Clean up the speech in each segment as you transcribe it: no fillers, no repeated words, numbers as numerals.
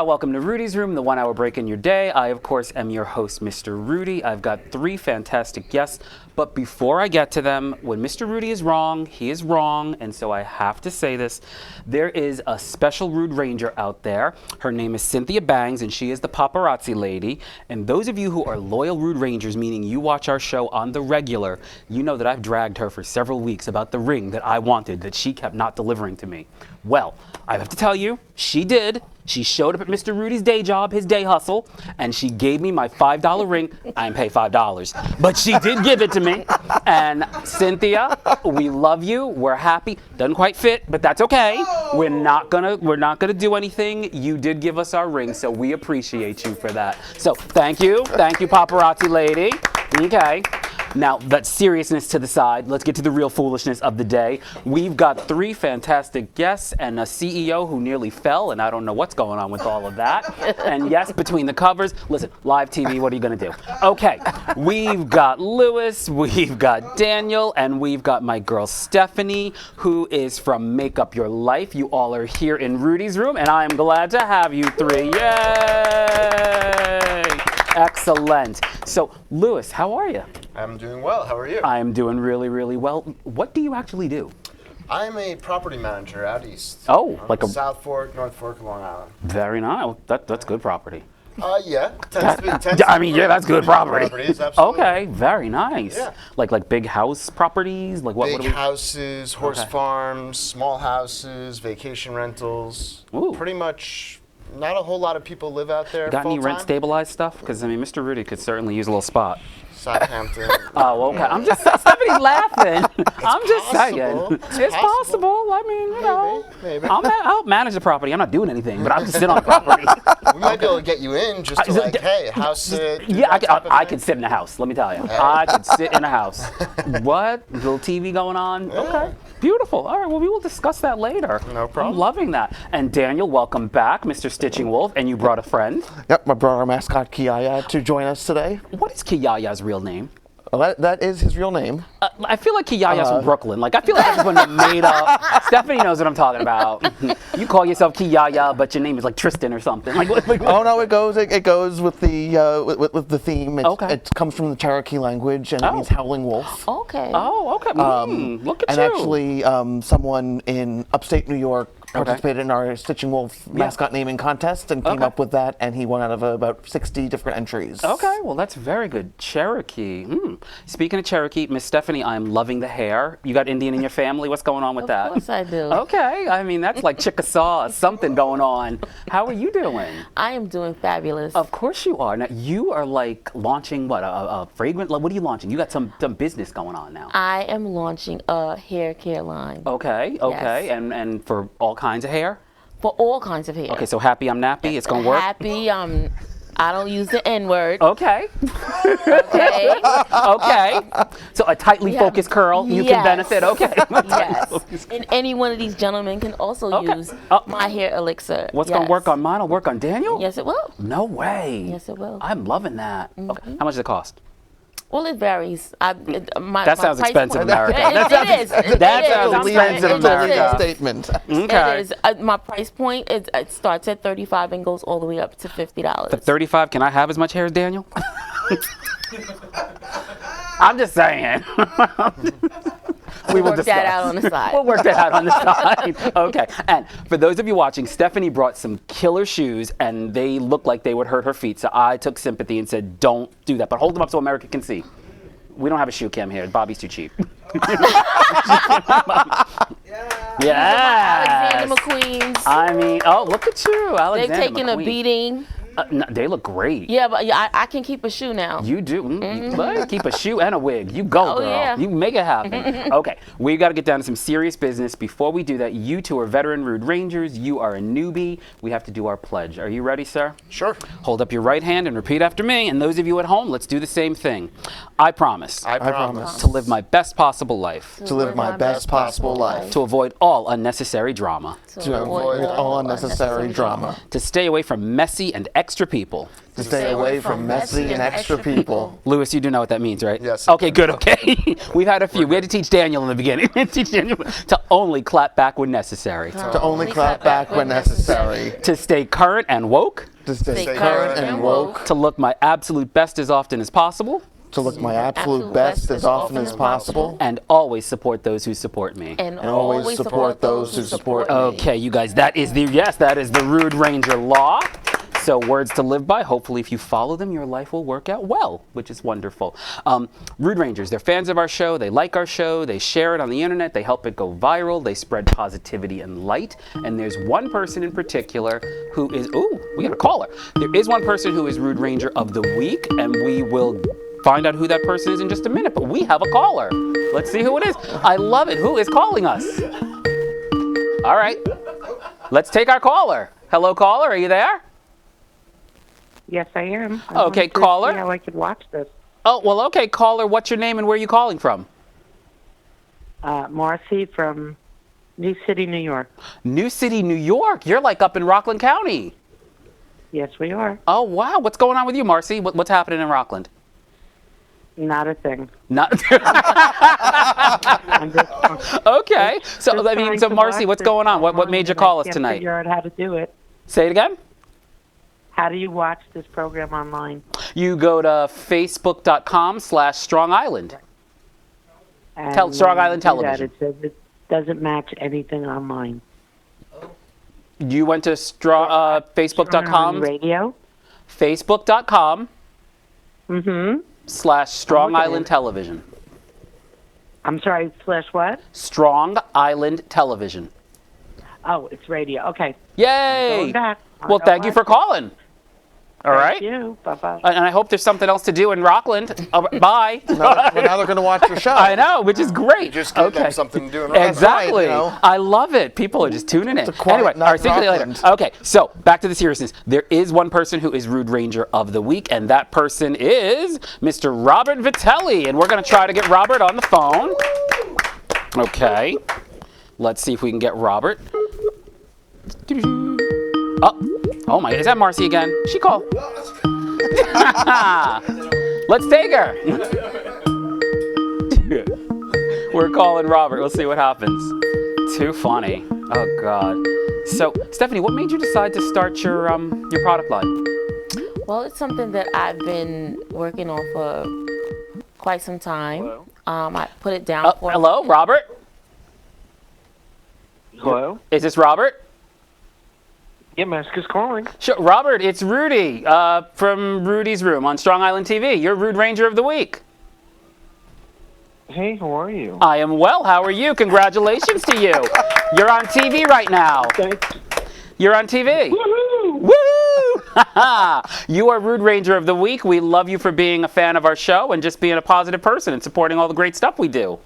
Welcome to Rudy's Room, the 1 hour break in your day. I, of course, am your host, Mr. Rudy. I've got 3 fantastic guests, but before I get to them, when Mr. Rudy is wrong, he is wrong, and so I have to say this. There is a special Rude Ranger out there. Her name is Cynthia Bangs, and she is the paparazzi lady. And those of you who are loyal Rude Rangers, meaning you watch our show on the regular, you know that I've dragged her for several weeks about the ring that I wanted that she kept not delivering to me. Well, I have to tell you, she did. She showed up at Mr. Rudy's day job, his day hustle, and she gave me my $5 ring. I didn't pay $5, but she did give it to me. And Cynthia, we love you. We're happy. Doesn't quite fit, but that's okay. We're not gonna do anything. You did give us our ring, so we appreciate you for that. So thank you, paparazzi lady. Okay. Now, that seriousness to the side, let's get to the real foolishness of the day. We've got 3 fantastic guests and a CEO who nearly fell, and I don't know what's going on with all of that. And yes, between the covers, listen, live TV, what are you going to do? Okay, we've got Lewis, we've got Daniel, and we've got my girl Stephanie, who is from Make Up Your Life. You all are here in Rudy's Room, and I am glad to have you 3. Yay! Excellent. So, Lewis, how are you? I'm doing well. How are you? I'm doing really, really well. What do you actually do? I'm a property manager out east. Oh, like a South Fork, North Fork, Long Island. Very nice. That's good property. Yeah. That's good property. Properties, absolutely. Okay, very nice. Yeah. Like big house properties, like what? Big houses, horse farms, small houses, vacation rentals. Ooh. Pretty much. Not a whole lot of people live out there. Got any full-time. rent stabilized stuff? Because I mean, Mr. Rudy could certainly use a little spot. Southampton. Oh, okay. I'm just Stephanie's laughing. I'm just saying. It's possible. I mean, you know. Maybe. I'll manage the property. I'm not doing anything, but I'll just sit on the property. We might be able to get you in just to like, hey, house sit. Yeah, I could sit in a house. Let me tell you, I could sit in a house. What? Little TV going on? Yeah. Okay, beautiful. All right, well, we will discuss that later. No problem. I'm loving that. And Daniel, welcome back, Mr. Stitching Wolf, and you brought a friend. Yep, I brought our mascot Kiaya to join us today. What is Kiyaya's real name? Well, that is his real name. I feel like Kiyaya's from Brooklyn. Like, I feel like that's one that made up. Stephanie knows what I'm talking about. You call yourself Kiyaya, but your name is like Tristan or something. Like, Oh no, it goes with the with the theme. Okay. It comes from the Cherokee language and it means howling wolf. Okay. Oh, okay. Look at And you. actually, someone in upstate New York participated in our Stitching Wolf mascot naming contest and came up with that, and he won out of about 60 different entries. Okay, well, that's very good. Cherokee. Speaking of Cherokee, Miss Stephanie, I'm loving the hair. You got Indian in your family? What's going on with that? Of course I do. Okay, I mean, that's like Chickasaw, something going on. How are you doing? I am doing fabulous. Of course you are. Now, you are like launching what, a fragrance? Like, what are you launching? You got some business going on now. I am launching a hair care line. Okay, Yes. and for all kinds of hair? For all kinds of hair. Okay, so happy I'm nappy, it's gonna work? Happy, I don't use the N-word. Okay. Okay. Okay. So a tightly focused curl, you can benefit. Okay. Yes. And any one of these gentlemen can also use my hair elixir. What's going to work on mine will work on Daniel? Yes, it will. No way. Yes, it will. I'm loving that. Okay. How much does it cost? Well, it varies. That sounds expensive in America. It is. That sounds expensive in America. Statement. Okay. It is. My price point, it starts at $35 and goes all the way up to $50. For $35, can I have as much hair as Daniel? I'm just saying. We will work that out on the side. We'll work that out on the side. Okay. And for those of you watching, Stephanie brought some killer shoes, and they look like they would hurt her feet. So I took sympathy and said, don't do that. But hold them up so America can see. We don't have a shoe cam here. Bobby's too cheap. Alexander McQueen's. I mean, oh, look at you, Alexander They've taken a McQueen. beating. No, they look great. Yeah, but I can keep a shoe now. You do. You keep a shoe and a wig. You go, girl. Yeah. You make it happen. Okay, we got to get down to some serious business. Before we do that, you two are veteran Rude Rangers. You are a newbie. We have to do our pledge. Are you ready, sir? Sure. Hold up your right hand and repeat after me. And those of you at home, let's do the same thing. I promise I promise. to live my best possible life, To live my best possible life. to avoid all unnecessary drama, To avoid all unnecessary drama. to stay away from messy and extra people. To stay away from messy and extra people. Lewis, you do know what that means, right? Yes. Okay, good, okay. We've had a few. We had to teach Daniel in the beginning. We had to teach Daniel to only clap back when necessary. To only clap back when necessary. To stay current and woke. To stay Stay current and woke. To look my absolute best as often as possible. To look my absolute best as often as possible. And always support those who support me. And always support those who support me. Okay, you guys, that is the Rude Ranger law. So words to live by. Hopefully, if you follow them, your life will work out well, which is wonderful. Rude Rangers, they're fans of our show. They like our show. They share it on the internet. They help it go viral. They spread positivity and light. And there's one person in particular who is, ooh, we got a caller. There is one person who is Rude Ranger of the week, and we will find out who that person is in just a minute. But we have a caller. Let's see who it is. I love it. Who is calling us? All right. Let's take our caller. Hello, caller. Are you there? Yes, I am. Okay, wanted to caller. See how I could watch this. Oh, well, okay, caller. What's your name and where are you calling from? Marcy from New City, New York. New City, New York. You're like up in Rockland County. Yes, we are. Oh, wow. What's going on with you, Marcy? What's happening in Rockland? Not a thing. Not. I'm just, Okay. So, just I mean, trying so to Marcy, watch what's this going on? What made you online, call us and I can't tonight? Figure out how to do it. Say it again? How do you watch this program online? You go to facebook.com/Strong Island. And Strong when Island you do that, Television. It says it doesn't match anything online. You went to Strong facebook.com, Radio. facebook.com/Strong Okay. Island Television. I'm sorry. / what? Strong Island Television. Oh, it's radio. Okay. Yay! Going back. Well, thank you for calling. All right. Thank you. Bye-bye. And I hope there's something else to do in Rockland. Bye. Now they're going to watch your show. I know, which is great. Just give them something to do in Rockland. Exactly. Right, you know. I love it. People are just tuning in. a quiet Anyway, all night right, see you later. in Okay, so back to the seriousness. There is one person who is Rude Ranger of the week, and that person is Mr. Robert Vitelli. And we're going to try to get Robert on the phone. Okay. Let's see if we can get Robert. Oh my, is that Marcy again? She called. Let's take her. We're calling Robert. We'll see what happens. Too funny. Oh God. So, Stephanie, what made you decide to start your product line? Well, it's something that I've been working on for quite some time. I put it down for. Hello, Robert. Hello? Is this Robert? Yeah, Mask is calling. Sure, Robert. It's Rudy from Rudy's Room on Strong Island TV. You're Rude Ranger of the week. Hey, how are you? I am well. How are you? Congratulations to you. You're on TV right now. Thanks. You're on TV. Woohoo! Woo! You are Rude Ranger of the week. We love you for being a fan of our show and just being a positive person and supporting all the great stuff we do.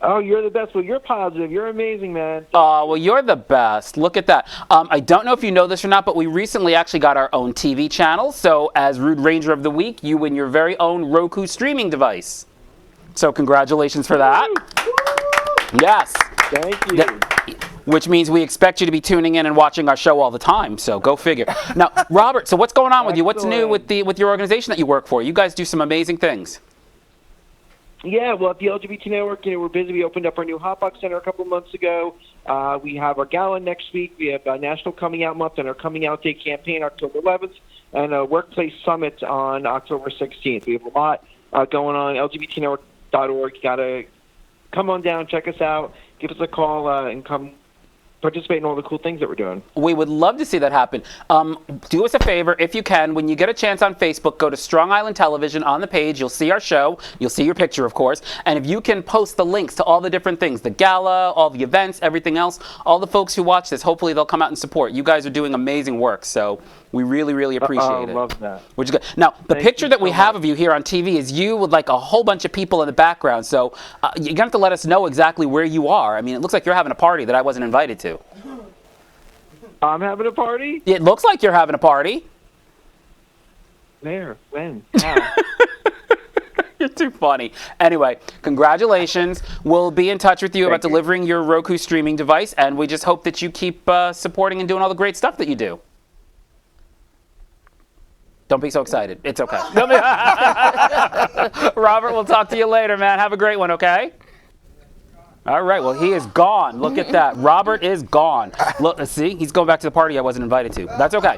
Oh, you're the best. Well, you're positive. You're amazing, man. Oh, well, you're the best. Look at that. I don't know if you know this or not, but we recently actually got our own TV channel. So as Rude Ranger of the week, you win your very own Roku streaming device. So congratulations for that. Yes. Thank you. Which means we expect you to be tuning in and watching our show all the time. So go figure. Now, Robert, so what's going on with you? What's new with your organization that you work for? You guys do some amazing things. Yeah, well, at the LGBT Network, we're busy. We opened up our new Hotbox Center a couple months ago. We have our gala next week. We have National Coming Out Month and our Coming Out Day campaign October 11th, and a Workplace Summit on October 16th. We have a lot going on. LGBTnetwork.org. You got to come on down, check us out, give us a call, and come participate in all the cool things that we're doing. We would love to see that happen. Do us a favor, if you can, when you get a chance on Facebook, go to Strong Island Television on the page. You'll see our show. You'll see your picture, of course. And if you can post the links to all the different things, the gala, all the events, everything else, all the folks who watch this, hopefully they'll come out and support. You guys are doing amazing work, so we really, really appreciate it. Love that. Which is good. Now, the Thank picture you that we so have much. of you here on TV is you with like a whole bunch of people in the background. So you're going to have to let us know exactly where you are. I mean, it looks like you're having a party that I wasn't invited to. I'm having a party? It looks like you're having a party. Where? When? How? You're too funny. Anyway, congratulations. We'll be in touch with you about delivering your Roku streaming device, and we just hope that you keep supporting and doing all the great stuff that you do. Don't be so excited. It's okay. Robert, we'll talk to you later, man. Have a great one, okay? All right, well, he is gone. Look at that. Robert is gone. Look, see, he's going back to the party I wasn't invited to. That's okay.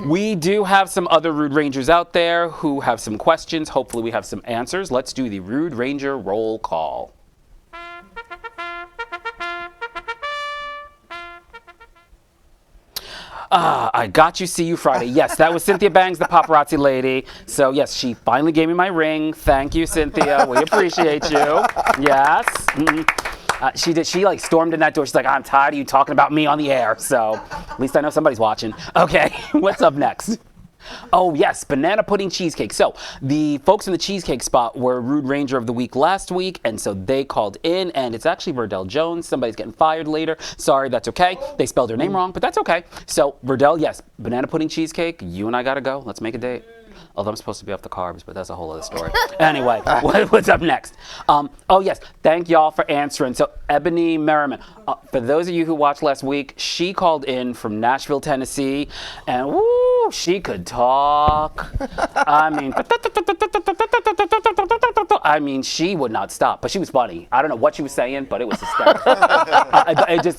We do have some other Rude Rangers out there who have some questions. Hopefully we have some answers. Let's do the Rude Ranger roll call. I got you, see you Friday. Yes, that was Cynthia Bangs, the paparazzi lady. So, yes, she finally gave me my ring. Thank you, Cynthia. We appreciate you. Yes. She did. She, like, stormed in that door. She's like, I'm tired of you talking about me on the air. So, at least I know somebody's watching. Okay, what's up next? Oh, yes, banana pudding cheesecake. So the folks in the cheesecake spot were Rude Ranger of the Week last week, and so they called in, and it's actually Verdell Jones. Somebody's getting fired later. Sorry, that's okay. They spelled her name wrong, but that's okay. So Verdell, yes, banana pudding cheesecake. You and I got to go. Let's make a date. Although I'm supposed to be off the carbs, but that's a whole other story. Anyway, what's up next? Oh, yes, thank y'all for answering. So Ebony Merriman, for those of you who watched last week, she called in from Nashville, Tennessee, and woo, she could talk. I mean, she would not stop, but she was funny. I don't know what she was saying, but it was hysterical.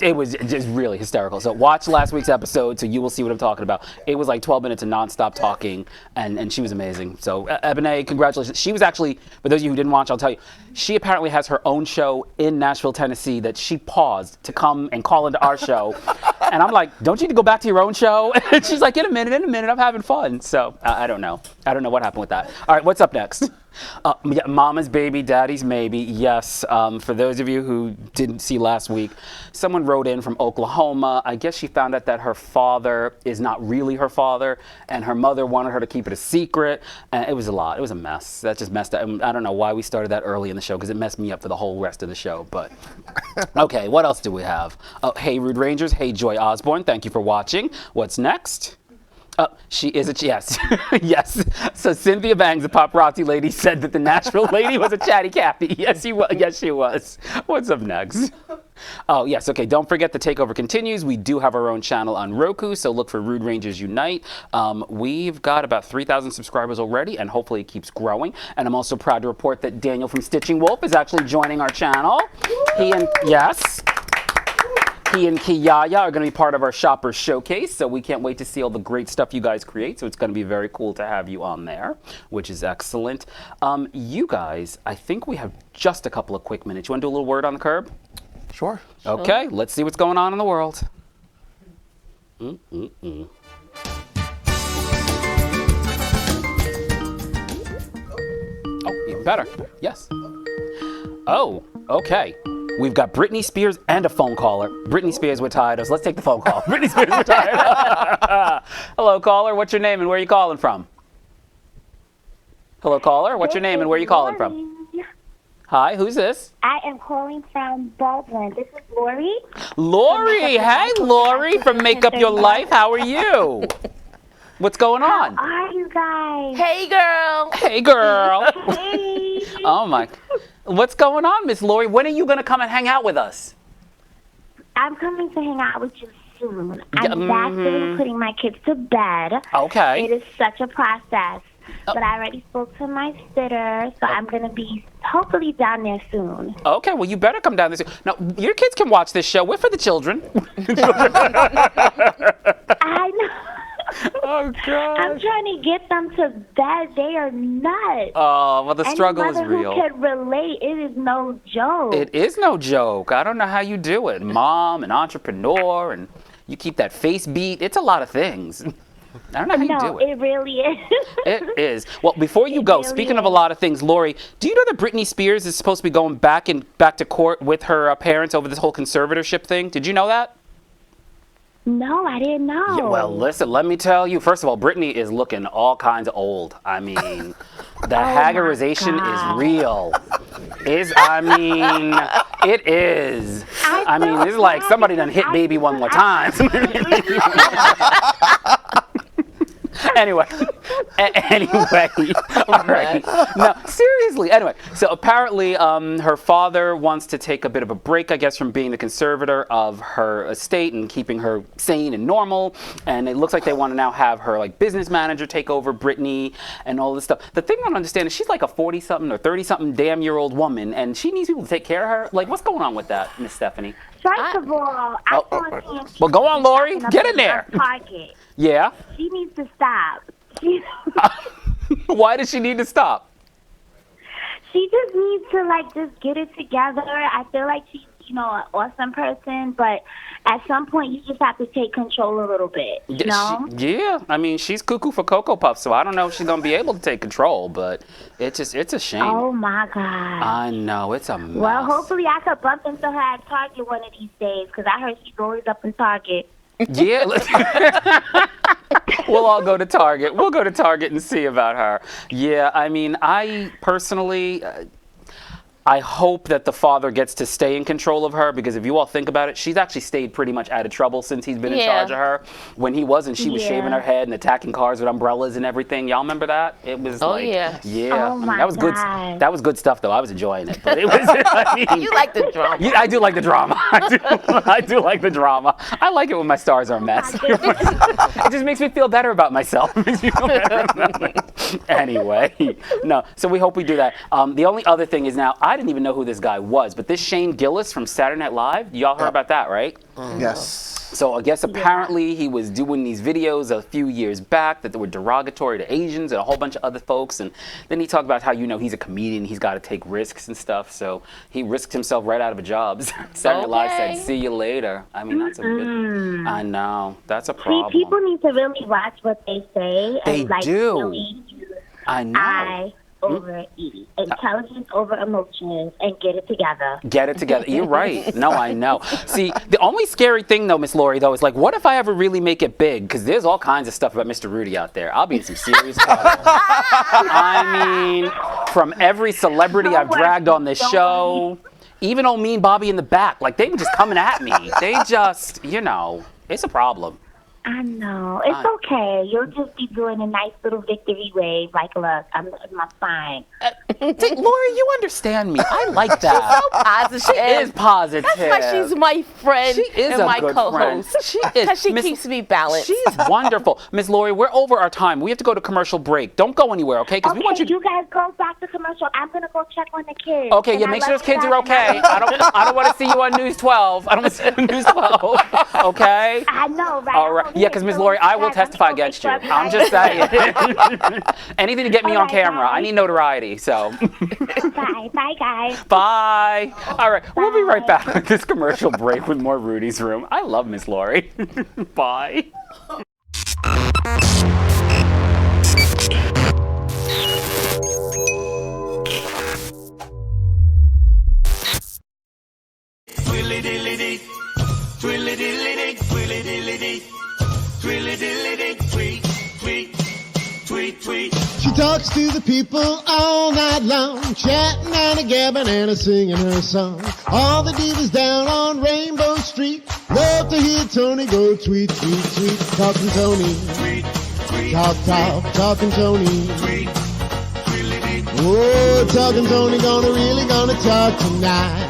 It was just really hysterical. So watch last week's episode, so you will see what I'm talking about. It was like 12 minutes of nonstop talking, and she was amazing. So Ebony, congratulations. She was actually, for those of you who didn't watch, I'll tell you, she apparently has her own show in Nashville, Tennessee that she paused to come and call into our show. And I'm like, don't you need to go back to your own show? And she's like, in a minute, I'm having fun. So I don't know. I don't know what happened with that. All right, what's up next? Yeah, Mama's baby, daddy's maybe. Yes, for those of you who didn't see last week, someone wrote in from Oklahoma. I guess she found out that her father is not really her father, and her mother wanted her to keep it a secret. And it was a lot. It was a mess. That just messed up. I don't know why we started that early in the show, because it messed me up for the whole rest of the show. But okay, what else do we have? Hey, Rude Rangers. Hey, Joy Osborne. Thank you for watching. What's next? She is a yes. Yes. So Cynthia Bangs, the paparazzi lady, said that the Nashville lady was a chatty Cathy. Yes, she was. Yes, she was. What's up next? Oh, yes. Okay. Don't forget the takeover continues. We do have our own channel on Roku, so look for Rude Rangers Unite. We've got about 3,000 subscribers already, and hopefully it keeps growing. And I'm also proud to report that Daniel from Stitching Wolf is actually joining our channel. He and Kiyaya are going to be part of our Shoppers Showcase, so we can't wait to see all the great stuff you guys create. So it's going to be very cool to have you on there, which is excellent. You guys, I think we have just a couple of quick minutes. You want to do a little word on the curb? Sure. Okay, let's see what's going on in the world. Oh, even better. Yes. Oh, okay. We've got Britney Spears and a phone caller. Britney Spears, we're tired of. So let's take the phone call. Britney Spears, we're tired. Hello, caller. What's your name and where are you calling from? Hello, caller. What's your name and where are you calling from? Hi, who's this? I am calling from Baldwin. This is Lori. Lori. Hey, Lori from Make Up Your Life. How are you? What's going on? How are you guys? Hey, girl. Hey, girl. Hey. Oh, my. What's going on, Miss Lori? When are you going to come and hang out with us? I'm coming to hang out with you soon. I'm actually putting my kids to bed. Okay. It is such a process. But I already spoke to my sitter, so I'm going to be hopefully down there soon. Okay, well, you better come down this. Now, your kids can watch this show. We're for the children. I know. Oh, God. I'm trying to get them to bed. They are nuts. Oh, well, the struggle is Any mother real. who could relate, it is no joke. It is no joke. I don't know how you do it. Mom, an entrepreneur, and you keep that face beat. It's a lot of things. I don't know how you do it. It really is. It is. Well, before you go, really speaking of a is. lot of things, Lori, do you know that Britney Spears is supposed to be going back to court with her parents over this whole conservatorship thing? Did you know that? No, I didn't know. Yeah, well, listen, let me tell you. First of all, Britney is looking all kinds of old. I mean, the haggerization is real. It is. I mean, it's like somebody done hit baby one more time. Anyway, all right. No, seriously. Anyway, so apparently, her father wants to take a bit of a break, I guess, from being the conservator of her estate and keeping her sane and normal. And it looks like they want to now have her like business manager take over Britney and all this stuff. The thing I don't understand is she's like a 40-something or 30-something damn-year-old woman, and she needs people to take care of her. Like, what's going on with that, Miss Stephanie? First of all, I can't. Well, go on, Lori. Get in there. Target. Yeah. She needs to stop. Why does she need to stop? She just needs to just get it together. I feel like she's, an awesome person, but at some point you just have to take control a little bit, you know? Yeah, I mean, she's cuckoo for Cocoa Puffs, so I don't know if she's going to be able to take control, but it's a shame. Oh, my God. I know, it's a mess. Well, hopefully I could bump into her at Target one of these days, because I heard she's always up in Target. Yeah. We'll all go to Target. We'll go to Target and see about her. Yeah, I mean, I personally... I hope that the father gets to stay in control of her, because if you all think about it, she's actually stayed pretty much out of trouble since he's been in charge of her. When he wasn't, she was shaving her head and attacking cars with umbrellas and everything. Y'all remember that? It was Oh, yeah. Oh, my that was good. God. That was good stuff, though. I was enjoying it, but it was. I mean, You like the drama. yeah, I do like the drama. I do like the drama. I like it when my stars are a mess. It just makes me feel better about myself. Makes me feel better. Anyway, no. So we hope we do that. The only other thing is now, I didn't even know who this guy was, but this Shane Gillis from Saturday Night Live, y'all heard about that, right? Yes. So I guess apparently he was doing these videos a few years back that were derogatory to Asians and a whole bunch of other folks. And then he talked about how, he's a comedian, he's got to take risks and stuff. So he risked himself right out of a job. Saturday Night Live said, see you later. I mean, that's a good, I know, that's a problem. See, people need to really watch what they say. They and, do. Really I know. over intelligence over emotions, and get it together. Get it together. You're right. No, I know. See, the only scary thing, though, Miss Lori, though, is what if I ever really make it big? Because there's all kinds of stuff about Mr. Rudy out there. I'll be in some serious trouble. I mean, from every celebrity I've dragged on this show, even old Mean Bobby in the back, they were just coming at me. They just, it's a problem. I know. It's okay. You'll just be doing a nice little victory wave. Look, I'm fine. Lori, you understand me. I like that. Positive. She is positive. That's why she's my friend She is and a my good co-host. friend. She is. Because she keeps me balanced. She's wonderful. Miss Lori, we're over our time. We have to go to commercial break. Don't go anywhere, okay? Because we want you. You guys go back to commercial. I'm gonna go check on the kids. Okay, And yeah, I make sure love those kids you are guys. okay. I don't want to see you on News 12. I don't want to see you on News 12. Okay? I know, right? All right. Yeah, because Miss Lori, I will testify against you. I'm just saying. Anything to get me All on right, camera. I bye. need notoriety, so. Bye. Bye, guys. Bye. All right, we'll be right back with this commercial break with more Rudy's Room. I love Miss Lori. Bye. She talks to the people all night long, chatting and a gabbing and a singing her song. All the divas down on Rainbow Street love to hear Tony go tweet, tweet, tweet. Talking Tony, talking Tony. Oh, talking Tony, gonna talk tonight.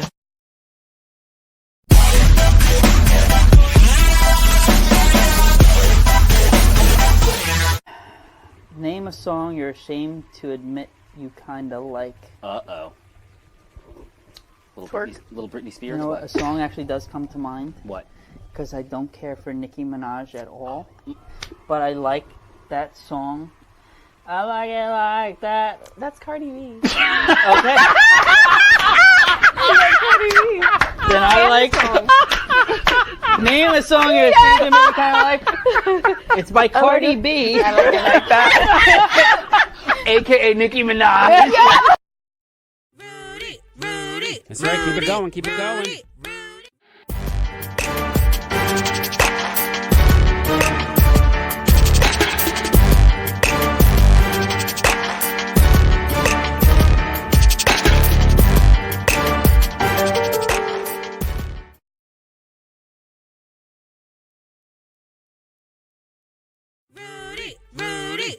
Name a song you're ashamed to admit you kinda like. Uh-oh. Little Britney Spears? You know what? A song actually does come to mind. What? because I don't care for Nicki Minaj at all. But I like that song. I like it like that. That's Cardi B. Okay. Then I like name a song you're singing me kind of like. It's by Cardi B. I like it like that. AKA Nicki Minaj. Rudy. That's right. Keep it going. Keep it going.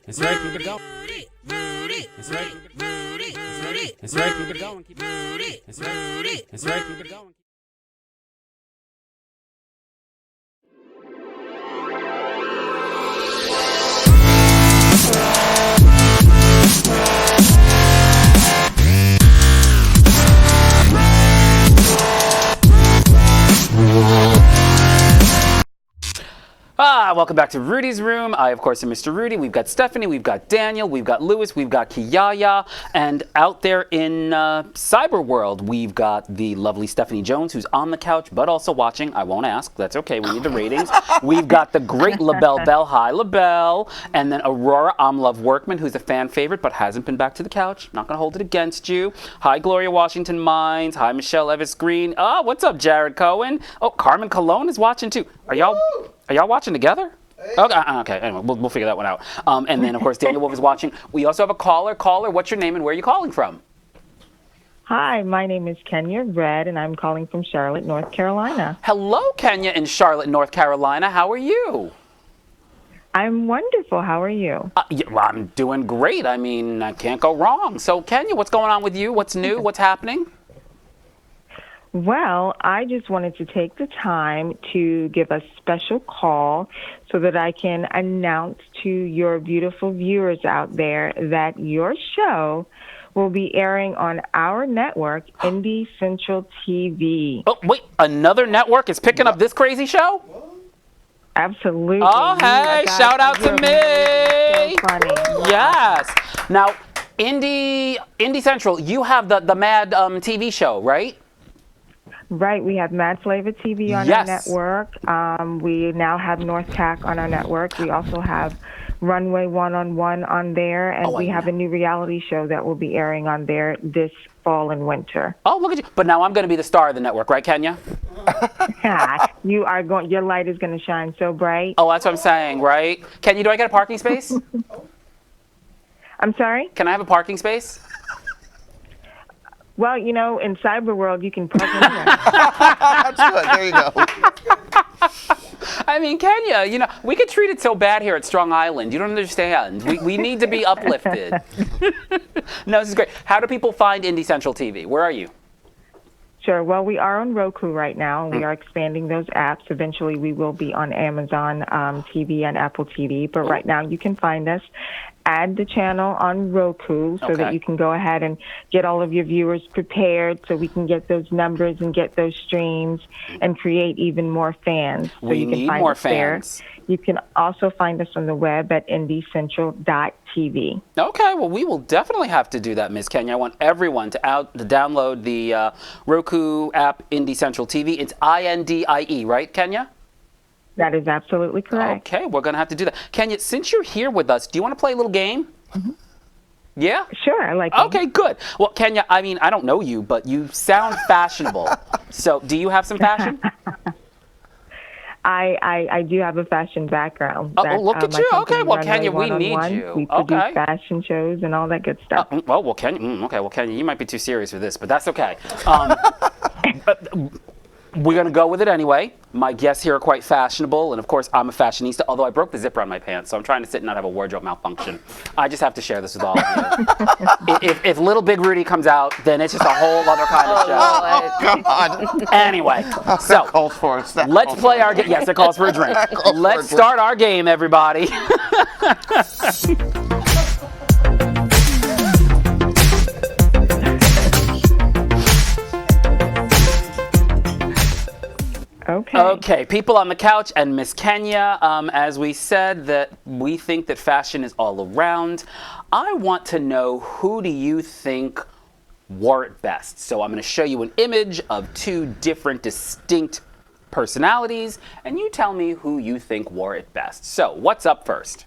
That's right, keep it going. That's right, keep it going. That's right, keep it going. That's right, keep it going. Welcome back to Rudy's Room. I, of course, am Mr. Rudy. We've got Stephanie, we've got Daniel, we've got Lewis, we've got Kiyaya, and out there in cyber world, we've got the lovely Stephanie Jones, who's on the couch, but also watching. I won't ask. That's okay. We need the ratings. We've got the great LaBelle Bell. Hi, LaBelle. And then Aurora Love Workman, who's a fan favorite, but hasn't been back to the couch. Not going to hold it against you. Hi, Gloria Washington Mines. Hi, Michelle Evis Green. What's up, Jared Cohen? Oh, Carmen Colon is watching, too. Are y'all watching together? Okay. Anyway, we'll figure that one out. And then, of course, Daniel Wolf is watching. We also have a caller. Caller, what's your name and where are you calling from? Hi, my name is Kenya Red, and I'm calling from Charlotte, North Carolina. Hello, Kenya in Charlotte, North Carolina. How are you? I'm wonderful. How are you? I'm doing great. I mean, I can't go wrong. So, Kenya, what's going on with you? What's new? What's happening? Well, I just wanted to take the time to give a special call so that I can announce to your beautiful viewers out there that your show will be airing on our network, Indie Central TV. Oh, wait, another network is picking up this crazy show? Absolutely. Oh, hey, shout out to me. So funny. Yes. Now, Indie Central, you have the Mad TV show, right? Right, we have Mad Flavor TV on our network. We now have North Tack on our network. We also have Runway One-on-One on there, and we have a new reality show that will be airing on there this fall and winter. Oh, look at you! But now I'm going to be the star of the network, right, Kenya? You are going. Your light is going to shine so bright. Oh, that's what I'm saying, right? Kenya, do I get a parking space? I'm sorry? Can I have a parking space? Well, you know, in cyber world, you can park anywhere. That's good. There you go. I mean, Kenya, you know, we get treated so bad here at Strong Island. You don't understand. We need to be uplifted. No, this is great. How do people find Indie Central TV? Where are you? Sure. Well, we are on Roku right now. We are expanding those apps. Eventually, we will be on Amazon TV and Apple TV. But right now, you can find us. Add the channel on Roku so that you can go ahead and get all of your viewers prepared so we can get those numbers and get those streams and create even more fans. So we you can need find more us there. fans. You can also find us on the web at indiecentral.tv. Okay, well, we will definitely have to do that, Miss Kenya. I want everyone to download the Roku app, Indie Central TV. It's INDIE, right, Kenya? That is absolutely correct. Okay, we're going to have to do that. Kenya, since you're here with us, do you want to play a little game? Mm-hmm. Yeah? Sure, I like it. Okay, good. Well, Kenya, I mean, I don't know you, but you sound fashionable. So, do you have some fashion? I do have a fashion background. Oh, look at you. Okay, well, Kenya, we need you. We produce fashion shows and all that good stuff. Well, Kenya, you might be too serious for this, but that's okay. We're going to go with it anyway. My guests here are quite fashionable, and of course, I'm a fashionista, although I broke the zipper on my pants, so I'm trying to sit and not have a wardrobe malfunction. I just have to share this with all of you. if Little Big Rudy comes out, then it's just a whole other kind of show. Oh, God. Anyway, so let's play our game. Yes, it calls for a drink. Let's start our game, everybody. Okay. Okay, people on the couch and Miss Kenya, as we said, that we think that fashion is all around. I want to know, who do you think wore it best? So I'm going to show you an image of two different distinct personalities, and you tell me who you think wore it best. So what's up first?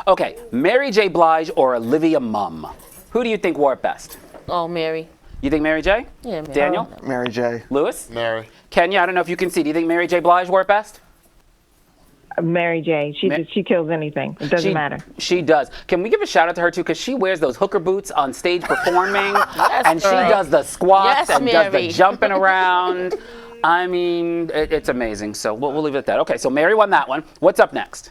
Okay, Mary J. Blige or Olivia Munn? Who do you think wore it best? Oh, Mary. You think Mary J? Yeah, Mary. Daniel? Mary J. Lewis? Mary. Kenya, I don't know if you can see. Do you think Mary J. Blige wore it best? Mary J. She kills anything. It doesn't matter. She does. Can we give a shout out to her too? Because she wears those hooker boots on stage performing, and she does the squats Yes, and does Mary. the jumping around. I mean, it's amazing. So we'll leave it at that. Okay, so Mary won that one. What's up next?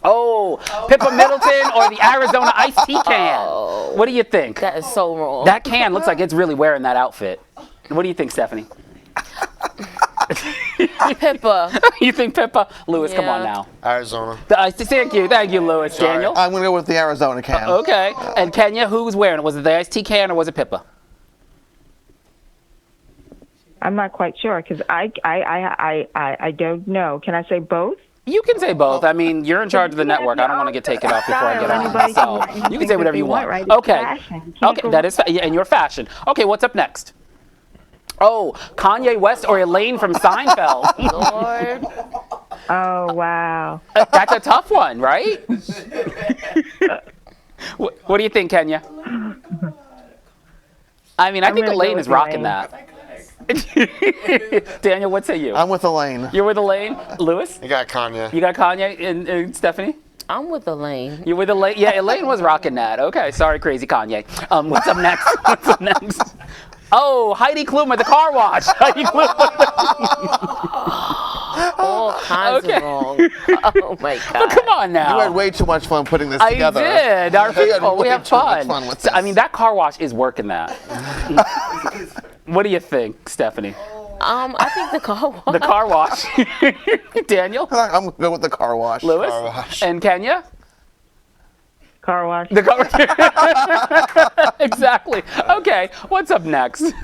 Oh, Pippa Middleton or the Arizona iced tea can? What do you think? That is so wrong. That can looks like it's really wearing that outfit. What do you think, Stephanie? Pippa. You think Pippa? Lewis, come on Yeah. now. Arizona. Thank you, Lewis. Sorry. Daniel? I'm going to go with the Arizona can. Okay. And Kenya, who was wearing it? Was it the iced tea can or was it Pippa? I'm not quite sure because I don't know. Can I say both? You can say both. I mean, you're in charge of the network. I don't want to get taken off before I get on. Anybody So can- you can say whatever you want. right? It's Okay. fashion. You can't Okay, go- that is and your fashion. Okay, what's up next? Oh, Kanye West or Elaine from Seinfeld? Lord. Oh, wow. That's a tough one, right? What do you think, Kenya? I mean, I think gonna go Elaine with is rocking Elaine. that. Daniel, what say you? I'm with Elaine. You're with Elaine? Lewis? You got Kanye. You got Kanye and Stephanie? I'm with Elaine. You're with Elaine? Yeah, Elaine was rocking that. Okay, sorry, crazy Kanye. What's up next? What's up next? Oh, Heidi Klum at the car wash. Heidi Klum. All kinds Okay. of wrong. Oh my But God. come on now. You had way too much fun putting this I together. did. Our You had people, we way have too much fun. with So, I this. mean, that car wash is working that. What do you think, Stephanie? I think the car wash. The car wash. Daniel? I'm going to go with the car wash. Lewis? Car wash. And Kenya? Car wash. The car. Exactly. Okay, what's up next?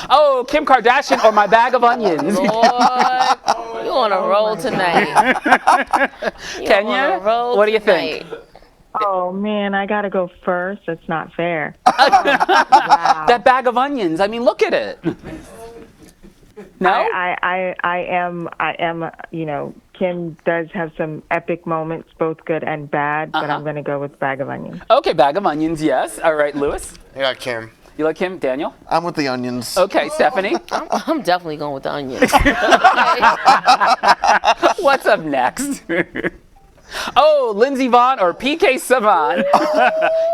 Oh, Kim Kardashian or my bag of onions? Lord, you on a roll tonight. You on Kenya? a roll What do you think? tonight. Oh, man, I got to go first. That's not fair. That bag of onions. I mean, look at it. No? I am, you know, Kim does have some epic moments, both good and bad, but I'm going to go with Bag of Onions. Okay, bag of onions, yes. All right, Lewis? You got Kim. You like him? Daniel? I'm with the onions. Okay, Stephanie? I'm definitely going with the onions. What's up next? Oh, Lindsey Vonn or PK Saban?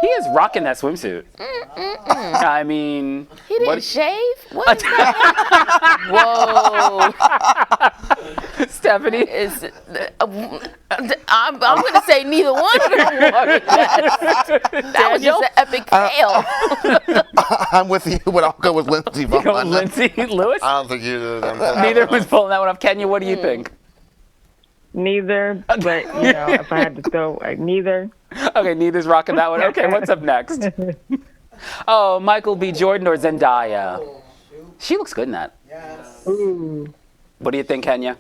He is rocking that swimsuit. I mean... He didn't what- shave? What is that? Whoa. Stephanie? I'm going to say neither one of them wore it. That was just an epic fail. I'm with you, but I'll go with Lindsey Vonn. Go with Lindsay. Lewis? I don't think either of them. Neither was pulling that one off. Kenya, what do you think? Neither, but, you know, if I had to throw, neither. Okay, neither's rocking that one. Okay, what's up next? Oh, Michael B. Jordan or Zendaya? She looks good in that. Ooh. What do you think, Kenya?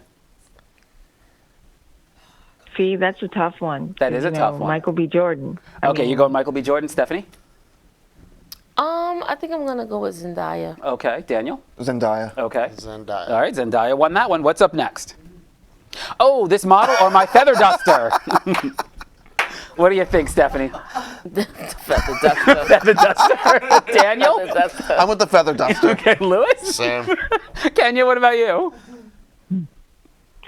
See, that's a tough one. That is a You tough know, one. Michael B. Jordan. Okay, you going Michael B. Jordan, Stephanie? I think I'm going to go with Zendaya. Okay, Daniel? Zendaya. Okay. Zendaya. All right, Zendaya won that one. What's up next? Oh, this model or my feather duster? What do you think, Stephanie? Feather duster. Feather duster. Daniel? Feather duster. I'm with the feather duster. Okay, Lewis? Same. Kenya, what about you?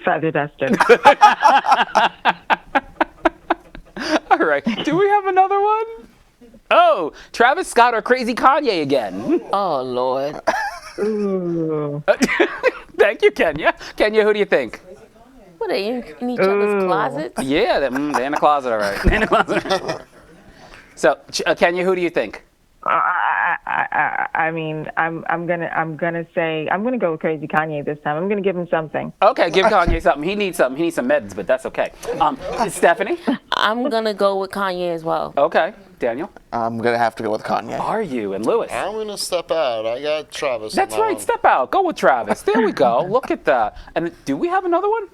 Feather duster. All right. Do we have another one? Oh, Travis Scott or Crazy Kanye again? Oh, Lord. Ooh. Thank you, Kenya. Kenya, who do you think? What, are you in each other's closets? Yeah, they're in the closet, all right. They're in the closet. So, Kenya, who do you think? I mean, I'm gonna go with Crazy Kanye this time. I'm gonna give him something. Okay, give Kanye something. He needs something. He needs some meds, but that's okay. Stephanie? I'm gonna go with Kanye as well. Okay. Daniel? I'm going to have to go with Kanye. Are you? And Lewis? I'm going to step out. I got Travis. That's on that right. one. Step out. Go with Travis. There we go. Look at that. And do we have another one?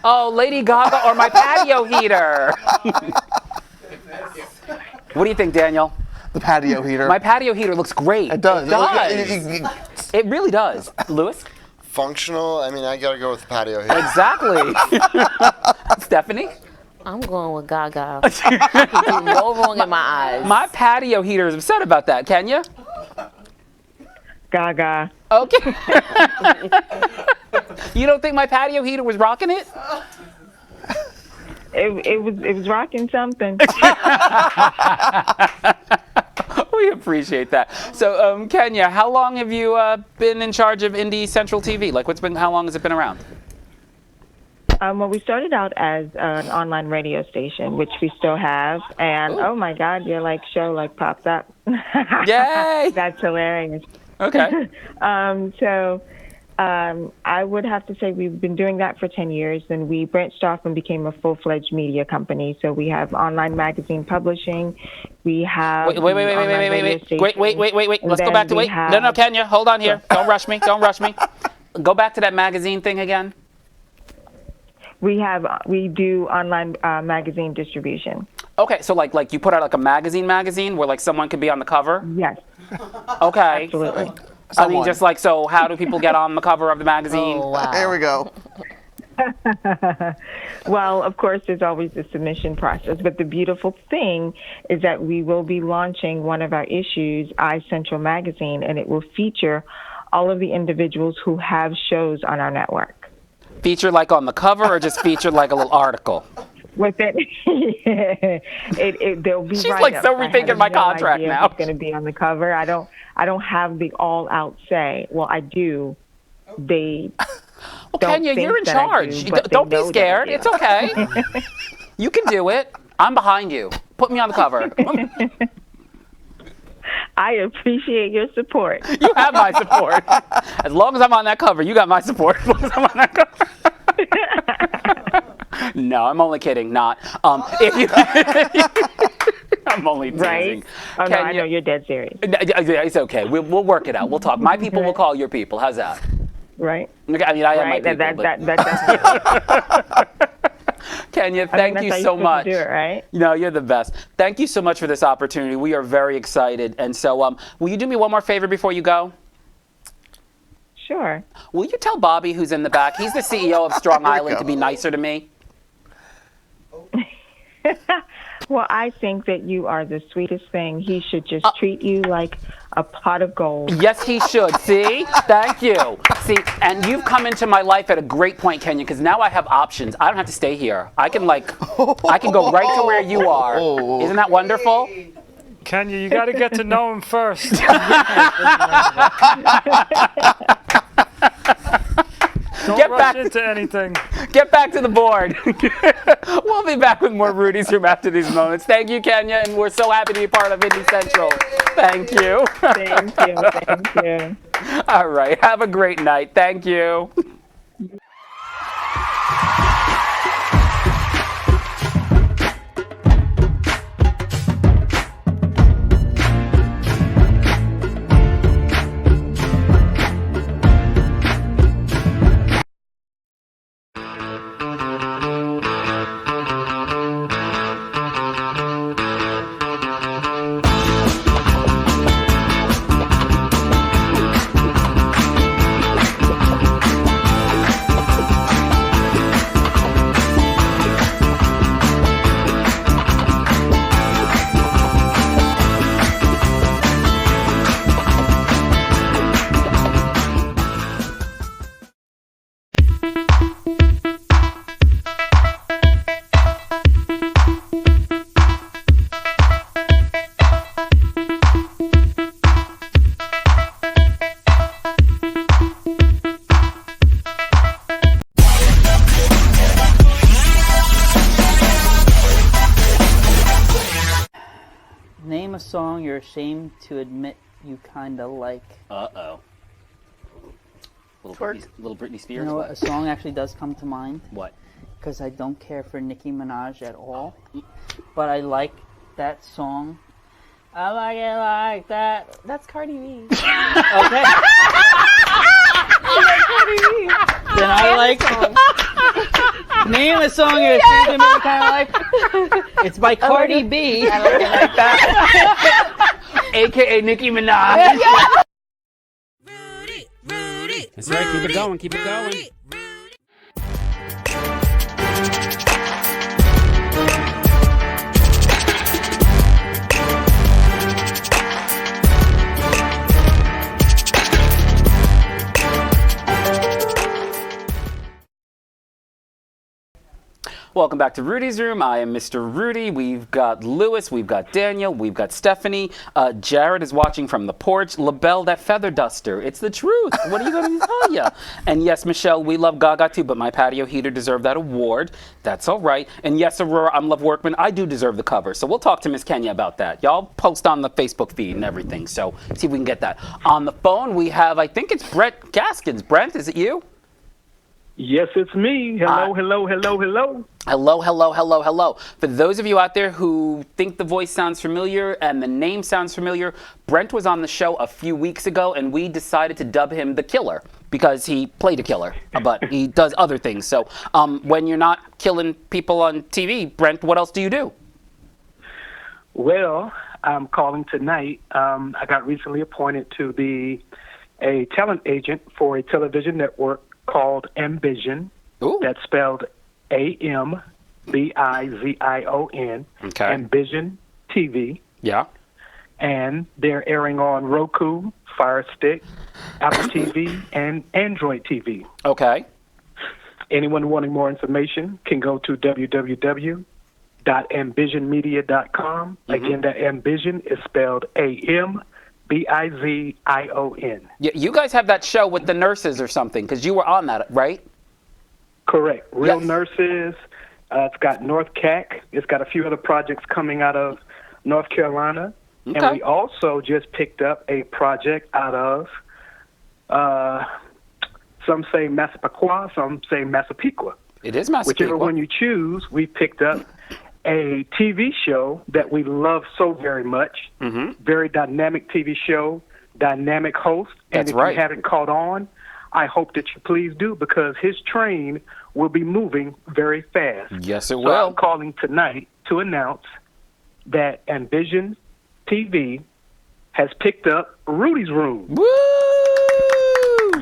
Oh, Lady Gaga or my patio heater. What do you think, Daniel? The patio heater. My patio heater looks great. It does. It does. It really does. Lewis? Functional. I mean, I got to go with the patio heater. Exactly. Stephanie? I'm going with Gaga. I can do no wrong in my eyes. My patio heater is upset about that. Can you? Gaga. Okay. You don't think my patio heater was rocking it? It was rocking something. We appreciate that. So, Kenya, how long have you been in charge of Indie Central TV? Like, how long has it been around? Well, we started out as an online radio station, which we still have. And, oh, my God, your, show, popped up. Yay! That's hilarious. Okay. I would have to say we've been doing that for 10 years, and we branched off and became a full-fledged media company. So we have online magazine publishing. We have Wait. Let's go back to No, Kenya, hold on here. Don't rush me. Go back to that magazine thing again. We do online magazine distribution. Okay, so like you put out a magazine where someone could be on the cover? Yes. Okay. Absolutely. I mean, just so how do people get on the cover of the magazine? Oh, wow. There we go. Well, of course, there's always the submission process, but the beautiful thing is that we will be launching one of our issues, iCentral Magazine, and it will feature all of the individuals who have shows on our network. Feature on the cover, or just feature a little article? With it, there'll be. She's write-ups. so rethinking my contract now. It's going to be on the cover. I don't have the all-out say. Well, I do. They. Well, Kenya, you're in charge. Don't be scared. It's okay. You can do it. I'm behind you. Put me on the cover. I appreciate your support. You have my support. As long as I'm on that cover, you got my support. As long as I'm on that cover. No, I'm only kidding. Not. If you. I'm only teasing. Right? Oh, no, I know you're dead serious. It's okay. We'll work it out. We'll talk. My people will call your people. How's that? Right. Okay, I mean, I have my people. That's Kenya, thank you so much. Do it, right? No, you're the best. Thank you so much for this opportunity. We are very excited. And so, will you do me one more favor before you go? Sure. Will you tell Bobby, who's in the back, he's the CEO of Strong Island, to be nicer to me? Well, I think that you are the sweetest thing. He should just treat you like a pot of gold. Yes, he should. See? Thank you. See, and you've come into my life at a great point, Kenya, because now I have options. I don't have to stay here. I can go right to where you are. Isn't that wonderful? Kenya, you got to get to know him first. Don't rush into anything. Get back to the board. We'll be back with more Rudy's Room after these moments. Thank you, Kenya, and we're so happy to be part of Indie Central. Thank you. Thank you. All right. Have a great night. Thank you. Name a song you're ashamed to admit you kinda like. Uh-oh. Little Britney Spears? You know what? A song actually does come to mind. What? Because I don't care for Nicki Minaj at all. But I like that song. I like it like that. That's Cardi B. Okay. Then I like. Name a song you're ashamed to admit you kinda like. It's by Cardi B. I like it like that. AKA Nicki Minaj. Rudy. That's right. Keep it going. Keep it going. Welcome back to Rudy's Room. I am Mr. Rudy. We've got Lewis, we've got Daniel, we've got Stephanie. Jared is watching from the porch. LaBelle, that feather duster. It's the truth. What are you going to tell you? And yes, Michelle, we love Gaga too, but my patio heater deserved that award. That's all right. And yes, Aurora, I'm Love Workman. I do deserve the cover. So we'll talk to Miss Kenya about that. Y'all post on the Facebook feed and everything. So see if we can get that. On the phone, we have, I think it's Brent Gaskins. Brent, is it you? Yes, it's me. Hello, hello, hello, hello. Hello, hello, hello, hello. For those of you out there who think the voice sounds familiar and the name sounds familiar, Brent was on the show a few weeks ago, and we decided to dub him the killer because he played a killer, but he does other things. So when you're not killing people on TV, Brent, what else do you do? Well, I'm calling tonight. I got recently appointed to be a talent agent for a television network called Ambition. Ooh. That's spelled AMBIZION. Okay. Ambition TV. Yeah. And they're airing on Roku, Fire Stick, Apple TV, and Android TV. Okay. Anyone wanting more information can go to www.ambitionmedia.com. Again, that Ambition is spelled AMBIZION. Yeah, you guys have that show with the nurses or something, because you were on that, right? Correct. Real Nurses. It's got North CAC. It's got a few other projects coming out of North Carolina. Okay. And we also just picked up a project out of, some say Massapequa, some say Massapequa. It is Massapequa. Whichever one you choose, we picked up a TV show that we love so very much. Very dynamic TV show, dynamic host. And That's if right. you haven't caught on, I hope that you please do, because his train will be moving very fast. Yes, it So will. I'm calling tonight to announce that Ambition TV has picked up Rudy's Room. Woo!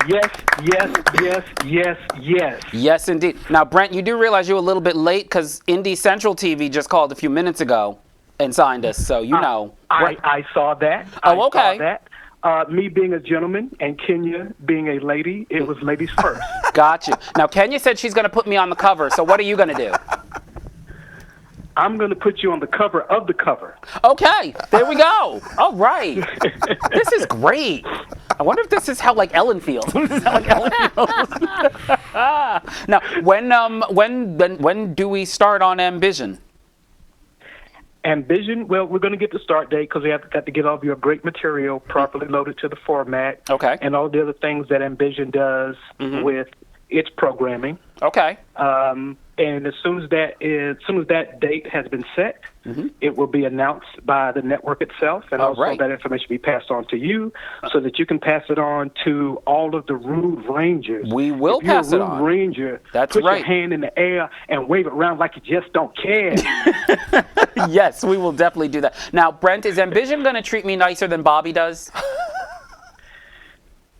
Yes, yes, yes, yes, yes. Yes, indeed. Now, Brent, you do realize you're a little bit late because Indie Central TV just called a few minutes ago and signed us, so you know. I saw that. Oh, okay. I saw that. Me being a gentleman and Kenya being a lady, it was ladies first. Got you. Now, Kenya said she's going to put me on the cover, so what are you going to do? I'm going to put you on the cover of the cover. Okay, there we go. All right. This is great. I wonder if this is how, like, Ellen feels. This is how, like, Ellen feels. Now, when do we start on Ambition? Ambition, well, we're going to get the start date because we have got to get all of your great material properly loaded to the format. Okay. And all the other things that Ambition does with its programming. Okay. And as soon as that date has been set, it will be announced by the network itself, and also that information will be passed on to you so that you can pass it on to all of the Rude Rangers. We will pass it on. If you're a Rude Ranger, That's put right. your hand in the air and wave it around like you just don't care. Yes, we will definitely do that. Now, Brent, is Ambition going to treat me nicer than Bobby does?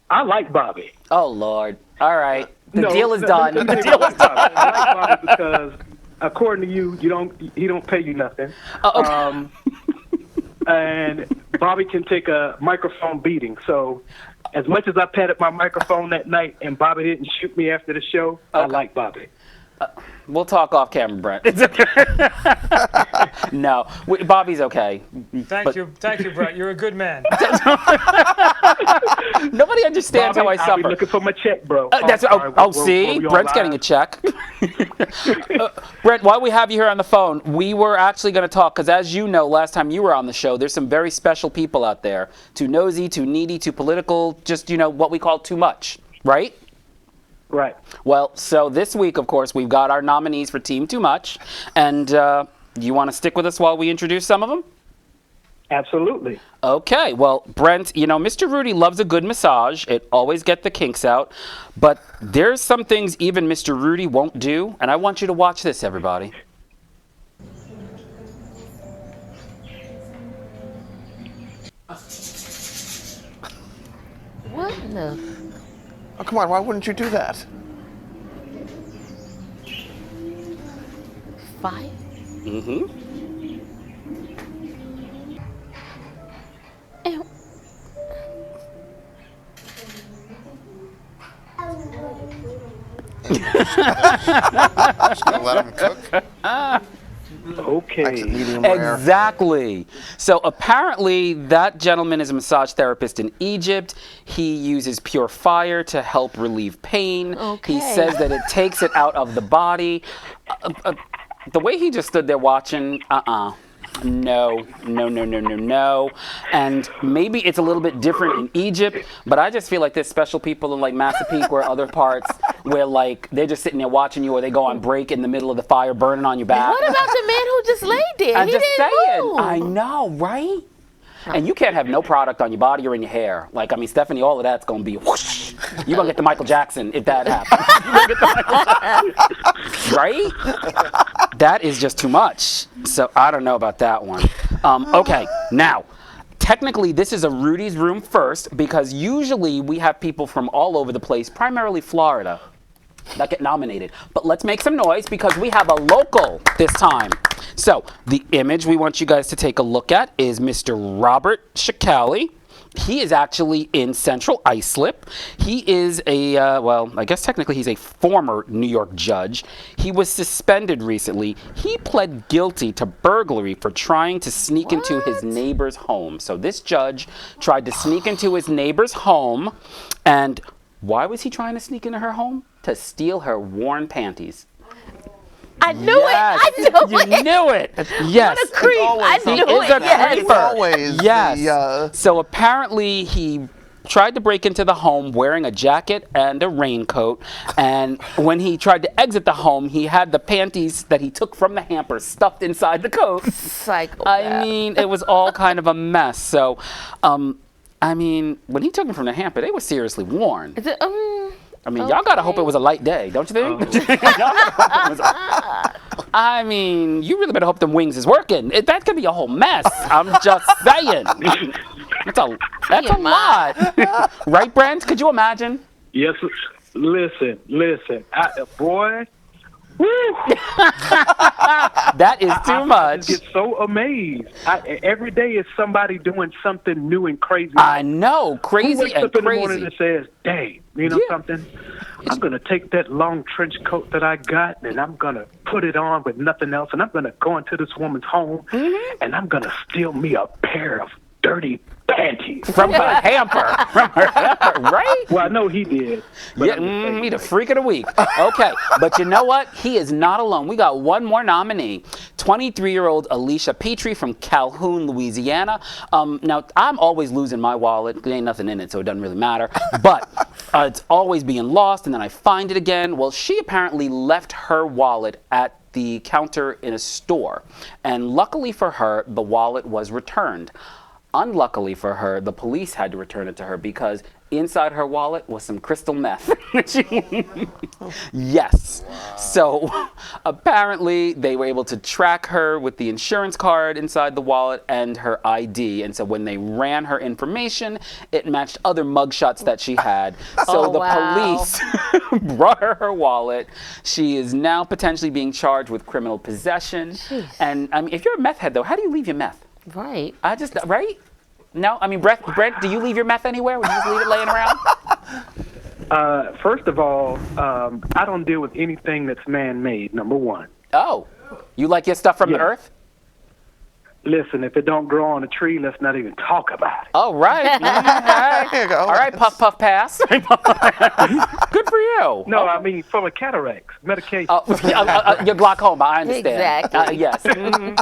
I like Bobby. Oh, Lord. All right. The No, deal is no, done. let me The tell deal you is why I done. like Bobby because, according to you, he don't pay you nothing. Oh, okay. And Bobby can take a microphone beating. So, as much as I patted my microphone that night and Bobby didn't shoot me after the show, I like Bobby. We'll talk off camera, Brent. It's okay. No, Bobby's okay. Thank you, Brett. You're a good man. Nobody understands Bobby, how I I'll suffer. be looking for my check, bro. See, Brent's getting a check. Brent, while we have you here on the phone, we were actually going to talk, because as you know, last time you were on the show, there's some very special people out there. Too nosy, too needy, too political, just, what we call too much, right? Right. Well, so this week, of course, we've got our nominees for Team Too Much, and you want to stick with us while we introduce some of them? Absolutely. Okay, well, Brent, Mr. Rudy loves a good massage. It always gets the kinks out. But there's some things even Mr. Rudy won't do, and I want you to watch this, everybody. What in the? Oh, come on, why wouldn't you do that? 5? Mm-hmm. Just gonna let him cook. Okay. Exactly. So apparently that gentleman is a massage therapist in Egypt. He uses pure fire to help relieve pain. Okay. He says that it takes it out of the body. The way he just stood there watching, No. And maybe it's a little bit different in Egypt, but I just feel like there's special people in like Massapequa or other parts where like they're just sitting there watching you, or they go on break in the middle of the fire burning on your back. What about the man who just laid there? I'm He just didn't saying. move. I know, right? And you can't have no product on your body or in your hair. Like, I mean, Stephanie, all of that's going to be whoosh. You're going to get the Michael Jackson if that happens. Right? That is just too much. So I don't know about that one. Okay, now, technically this is a Rudy's Room first, because usually we have people from all over the place, primarily Florida, that get nominated. But let's make some noise because we have a local this time. So the image we want you guys to take a look at is Mr. Robert Shikali. He is actually in Central Islip. He is I guess technically he's a former New York judge. He was suspended recently. He pled guilty to burglary for trying to sneak into his neighbor's home. So this judge tried to sneak into his neighbor's home. And why was he trying to sneak into her home? To steal her worn panties. I knew it. I knew it. You knew it. Yes. What a creep. I knew it. Yes. Always. Yes. So apparently he tried to break into the home wearing a jacket and a raincoat. And when he tried to exit the home, he had the panties that he took from the hamper stuffed inside the coat. I mean, it was all kind of a mess. So, I mean, when he took them from the hamper, they were seriously worn. Is it, I mean, y'all gotta hope it was a light day, don't you think? I mean, you really better hope them wings is working. That could be a whole mess. I'm just saying. That's a lot. Right, Brent? Could you imagine? Yes. Listen. Boy. Woo! That is too much. I just get so amazed. Every day is somebody doing something new and crazy. I know, crazy Who wakes and up in crazy. the morning and says, "Dang, you know something? I'm gonna take that long trench coat that I got and I'm gonna put it on with nothing else, and I'm gonna go into this woman's home and I'm gonna steal me a pair of dirty panties from her hamper. Right? Well, I know he did. Yeah, he the freak of the week. Okay, but you know what? He is not alone. We got one more nominee. 23-year-old Alicia Petrie from Calhoun, Louisiana. Now, I'm always losing my wallet. There ain't nothing in it, so it doesn't really matter. But it's always being lost, and then I find it again. Well, she apparently left her wallet at the counter in a store. And luckily for her, the wallet was returned. Unluckily for her, the police had to return it to her because inside her wallet was some crystal meth. Yes. Wow. So apparently they were able to track her with the insurance card inside the wallet and her ID. And so when they ran her information, it matched other mugshots that she had. So police brought her wallet. She is now potentially being charged with criminal possession. Jeez. And I mean, if you're a meth head, though, how do you leave your meth? Right. Right? No, I mean, Brent, do you leave your meth anywhere? Would you just leave it laying around? First of all, I don't deal with anything that's man-made, number one. Oh, you like your stuff from the earth? Listen, if it don't grow on a tree, let's not even talk about it. Oh, right. There you go. All right, puff, puff, pass. Good for you. No, I mean from a cataracts, medication. Your glaucoma, I understand. Exactly. Yes.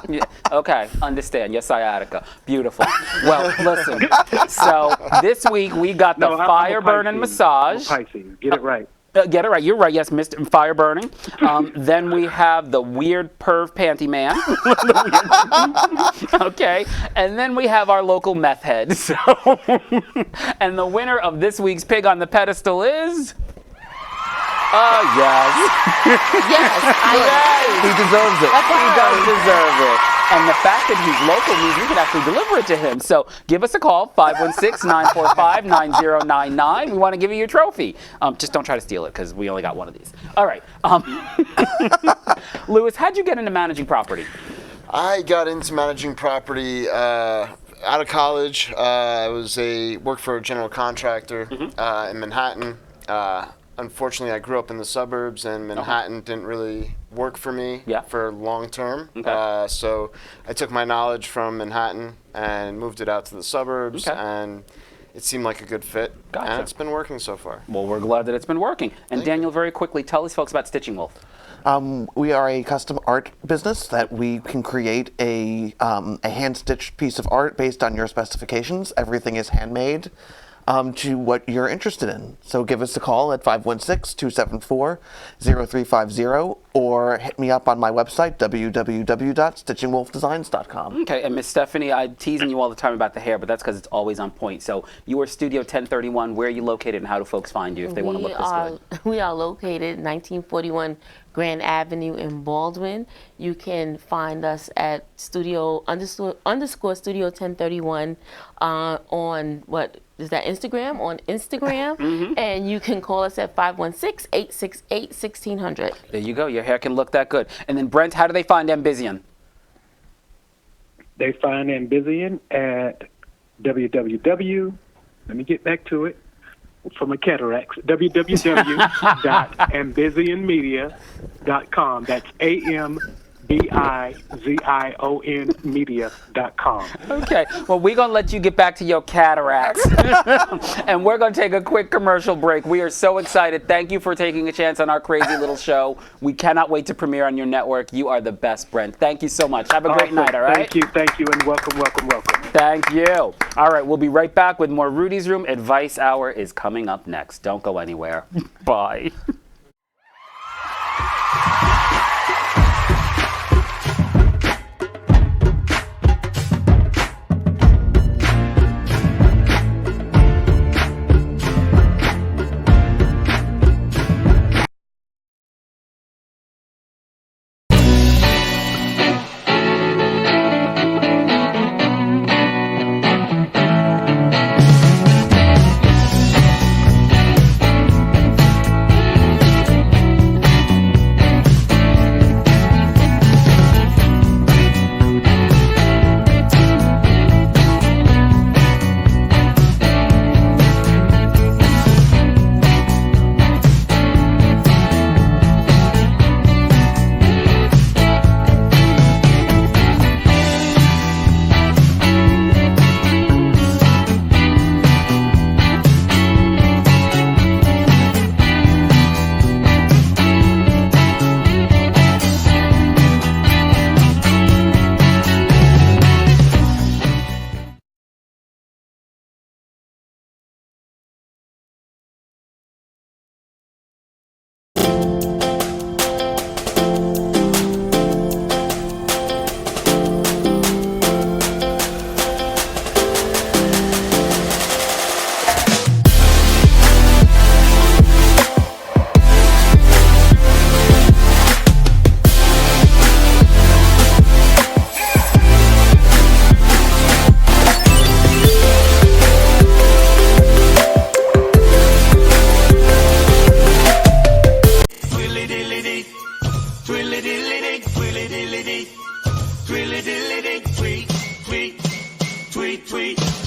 Yeah. Okay, understand. Your sciatica. Beautiful. Well, listen. So this week we got the fire burning massage. I'm a Pisces. Get it right. Get it right. You're right. Yes, Mr. Fire Burning. Then we have the weird perv panty man. Okay. And then we have our local meth head. So, and the winner of this week's Pig on the Pedestal is... yes. Yes, He deserves it. He does deserve it. And the fact that he's local means we can actually deliver it to him. So give us a call, 516-945-9099. We want to give you your trophy. Just don't try to steal it because we only got one of these. All right. Lewis, how'd you get into managing property? I got into managing property out of college. I worked for a general contractor in Manhattan. Unfortunately, I grew up in the suburbs, and Manhattan didn't really work for me for long term. Okay. So I took my knowledge from Manhattan and moved it out to the suburbs, and it seemed like a good fit. Gotcha. And it's been working so far. Well, we're glad that it's been working. And Daniel, very quickly, tell these folks about Stitching Wolf. We are a custom art business that we can create a hand-stitched piece of art based on your specifications. Everything is handmade. To what you're interested in. So give us a call at 516-274-0350 or hit me up on my website, www.stitchingwolfdesigns.com. Okay, and Miss Stephanie, I'm teasing you all the time about the hair, but that's because it's always on point. So you are Studio 1031. Where are you located, and how do folks find you if they want to look this good? We are located 1941 Grand Avenue in Baldwin. You can find us at studio underscore Studio 1031 on what is that, Instagram? On Instagram. And you can call us at 516-868-1600. There you go. Your hair can look that good. And then Brent, how do they find Ambizian? They find Ambizian at let me get back to it, for my cataracts, www.ambizianmedia.com. That's AMBIZION media.com. Okay, well, we're going to let you get back to your cataracts. And we're going to take a quick commercial break. We are so excited. Thank you for taking a chance on our crazy little show. We cannot wait to premiere on your network. You are the best, Brent. Thank you so much. Have a great night, all right? Thank you, and welcome. Thank you. All right, we'll be right back with more Rudy's Room. Advice Hour is coming up next. Don't go anywhere. Bye.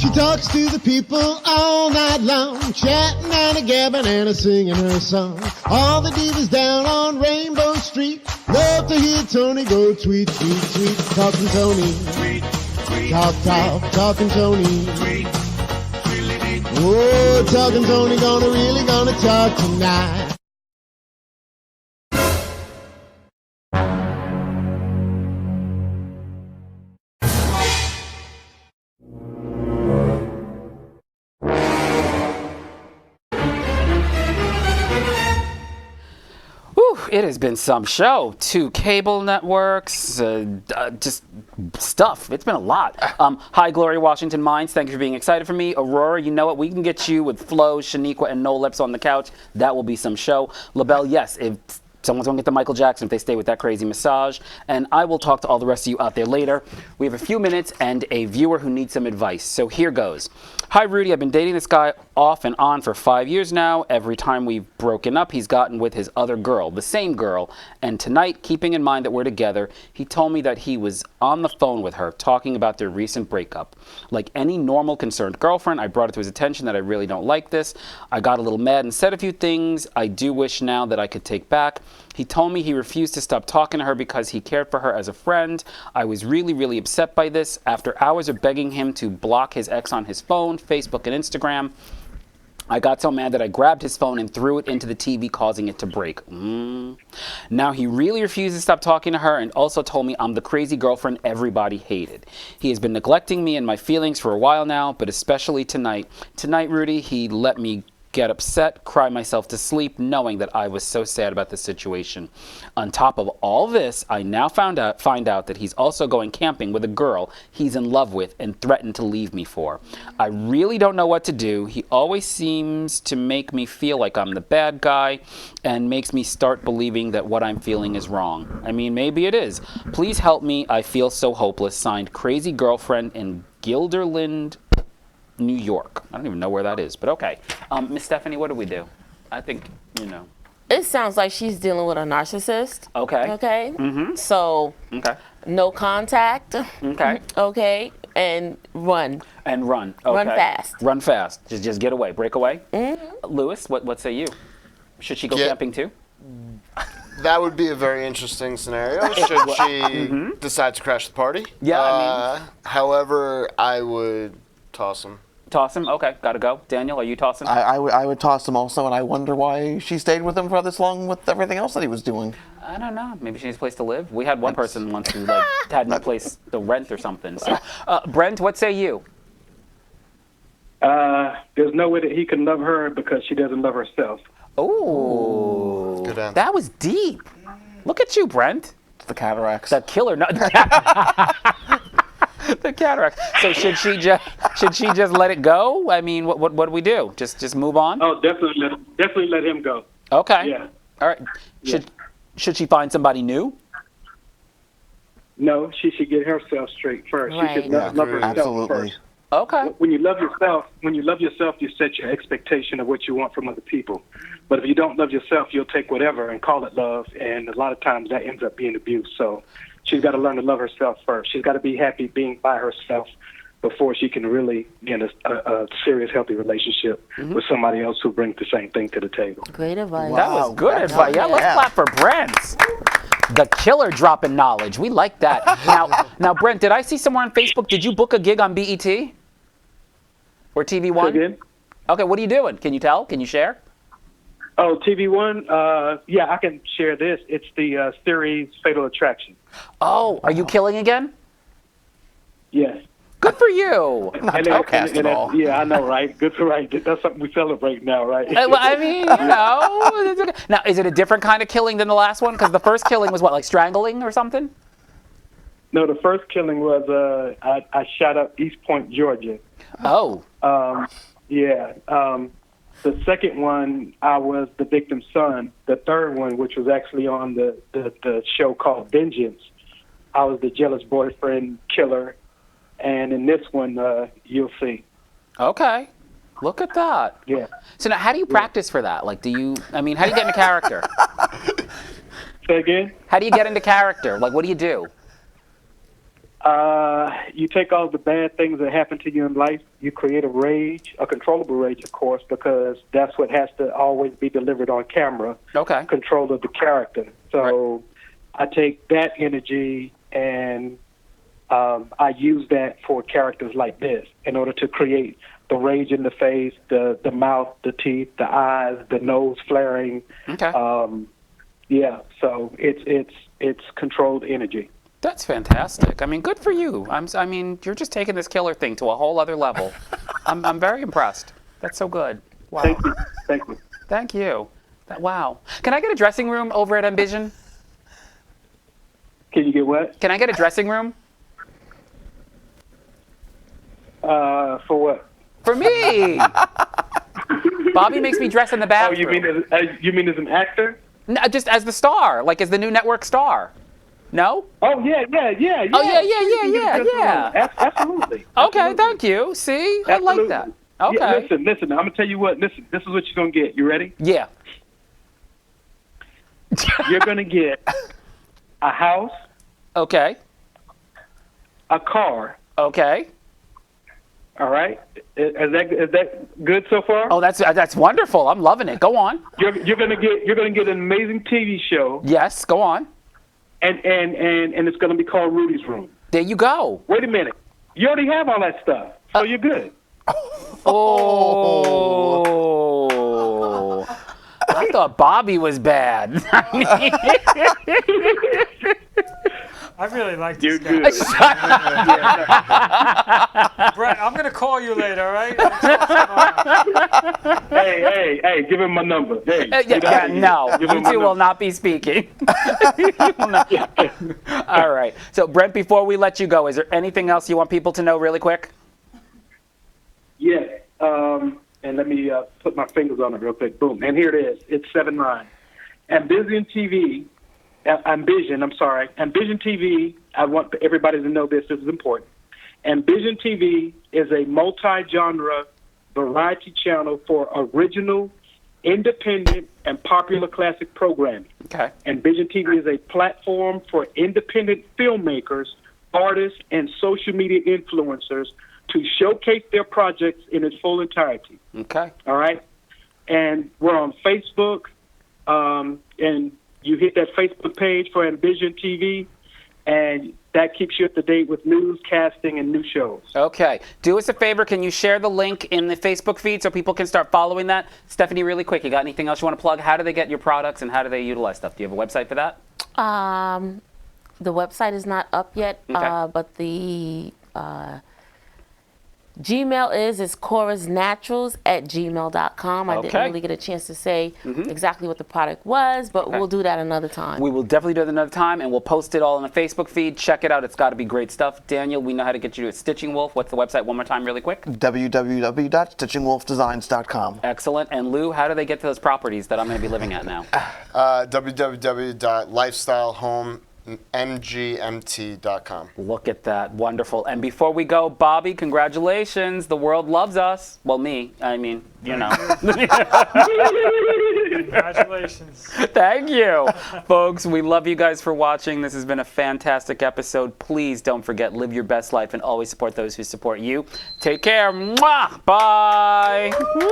She talks to the people all night long, chatting and a gabbing and a singing her song. All the divas down on Rainbow Street love to hear Tony go tweet, tweet, tweet. Talking Tony. Talking Tony. Oh, Talking Tony gonna talk tonight. It has been some show. 2 cable networks, just stuff. It's been a lot. Hi, Gloria Washington Mines. Thank you for being excited for me. Aurora, you know what? We can get you with Flo, Shaniqua, and No Lips on the couch. That will be some show. LaBelle, yes, if someone's going to get the Michael Jackson if they stay with that crazy massage. And I will talk to all the rest of you out there later. We have a few minutes and a viewer who needs some advice. So here goes. Hi, Rudy. I've been dating this guy off and on for 5 years now. Every time we've broken up, he's gotten with his other girl, the same girl. And tonight, keeping in mind that we're together, he told me that he was on the phone with her talking about their recent breakup. Like any normal concerned girlfriend, I brought it to his attention that I really don't like this. I got a little mad and said a few things I do wish now that I could take back. He told me he refused to stop talking to her because he cared for her as a friend. I was really, really upset by this. After hours of begging him to block his ex on his phone, Facebook, and Instagram, I got so mad that I grabbed his phone and threw it into the TV, causing it to break. Now he really refused to stop talking to her and also told me I'm the crazy girlfriend everybody hated. He has been neglecting me and my feelings for a while now, but especially tonight. Tonight, Rudy, he let me get upset, cry myself to sleep, knowing that I was so sad about the situation. On top of all this, I now find out that he's also going camping with a girl he's in love with and threatened to leave me for. I really don't know what to do. He always seems to make me feel like I'm the bad guy and makes me start believing that what I'm feeling is wrong. I mean, maybe it is. Please help me. I feel so hopeless. Signed, Crazy Girlfriend in Guilderland, New York. I don't even know where that is, but okay. Miss Stephanie, what do we do? I think, you know. It sounds like she's dealing with a narcissist. Okay. Okay. Mm-hmm. So, no contact. Okay. Okay. And run. And run. Okay. Run fast. Run fast. Just get away. Break away. Mm-hmm. Lewis, what say you? Should she go camping too? That would be a very interesting scenario. Should she decide to crash the party? Yeah, however, I would toss him. Toss him? Okay, gotta go. Daniel, are you tossing? I would toss him also, and I wonder why she stayed with him for this long with everything else that he was doing. I don't know. Maybe she needs a place to live. We had one person once who had no place to rent or something. So, Brent, what say you? There's no way that he can love her because she doesn't love herself. Oh, good answer. That was deep. Look at you, Brent. The cataracts. That killer. No. The cataract. So should she just let it go? I mean, what do we do? Just move on? Oh, definitely let him go. Okay. Yeah. All right. Should she find somebody new? No, she should get herself straight first. Right. She should love herself first. Okay. When you love yourself, you set your expectation of what you want from other people. But if you don't love yourself, you'll take whatever and call it love, and a lot of times that ends up being abuse. So she's got to learn to love herself first. She's got to be happy being by herself before she can really be in a serious, healthy relationship with somebody else who brings the same thing to the table. Great advice. That was good advice. Yeah, let's clap for Brent. The killer dropping knowledge. We like that. Now, Brent, did I see somewhere on Facebook, did you book a gig on BET? Or TV One? Again? Okay, what are you doing? Can you tell? Can you share? Oh, TV One? Yeah, I can share this. It's the series Fatal Attraction. Oh, are you killing again? Yes. Good for you. Yeah, I know, right? Good for right. That's something we celebrate now, right? Well, I mean, you know. Now, is it a different kind of killing than the last one? Because the first killing was what, like strangling or something? No, the first killing was I shot up East Point, Georgia. Oh. Yeah. The second one, I was the victim's son. The third one, which was actually on the show called Vengeance, I was the jealous boyfriend killer. And in this one, you'll see. Okay. Look at that. Yeah. So now, how do you practice for that? Like, how do you get into character? Say again? How do you get into character? Like, what do you do? You take all the bad things that happen to you in life, you create a rage, a controllable rage, of course, because that's what has to always be delivered on camera. Okay. Control of the character. So I take that energy and I use that for characters like this in order to create the rage in the face, the mouth, the teeth, the eyes, the nose flaring. Okay. Yeah, so it's controlled energy. That's fantastic. I mean, good for you. I mean, you're just taking this killer thing to a whole other level. I'm very impressed. That's so good. Wow. Thank you. Thank you. Thank you. Wow. Can I get a dressing room over at Envision? Can you get what? Can I get a dressing room? For what? For me. Bobby makes me dress in the bathroom. Oh, you mean as an actor? No, just as the star, like as the new network star. No? Oh yeah. Oh yeah. Absolutely. Okay, thank you. See, I like that. Okay. Yeah, listen. I'm gonna tell you what. Listen, this is what you're gonna get. You ready? Yeah. You're gonna get a house. Okay. A car. Okay. All right. Is that good so far? Oh, that's wonderful. I'm loving it. Go on. You're gonna get an amazing TV show. Yes. Go on. And it's gonna be called Rudy's Room. There you go. Wait a minute. You already have all that stuff, so you're good. Oh. I thought Bobby was bad. I really like this You're guy. good. Brett, I'm going to call you later, all right? Hey, give him my number. Hey, no, you two will not be speaking. All right. So, Brent, before we let you go, is there anything else you want people to know really quick? Yeah. And let me put my fingers on it real quick. Boom. And here it is. It's 7-9. Envision TV. Envision TV, I want everybody to know this is important. Envision TV is a multi-genre variety channel for original, independent, and popular classic programming. Okay. Envision TV is a platform for independent filmmakers, artists, and social media influencers to showcase their projects in its full entirety. Okay. All right? And we're on Facebook, and you hit that Facebook page for Envision TV, and that keeps you up to date with news, casting, and new shows. Okay. Do us a favor. Can you share the link in the Facebook feed so people can start following that? Stephanie, really quick, you got anything else you want to plug? How do they get your products, and how do they utilize stuff? Do you have a website for that? The website is not up yet, Okay. but the Gmail is chorusnaturals@gmail.com. I didn't really get a chance to say exactly what the product was, but we'll do that another time. We will definitely do it another time, and we'll post it all on the Facebook feed. Check it out. It's got to be great stuff. Daniel, we know how to get you to Stitching Wolf. What's the website one more time really quick? www.stitchingwolfdesigns.com. Excellent. And Lou, how do they get to those properties that I'm going to be living at now? www.lifestylehomemgmt.com. Look at that. Wonderful. And before we go, Bobby, congratulations. The world loves us. Well, me. I mean, you know. Congratulations. Thank you. Folks, we love you guys for watching. This has been a fantastic episode. Please don't forget, live your best life and always support those who support you. Take care. Mwah! Bye. Woo!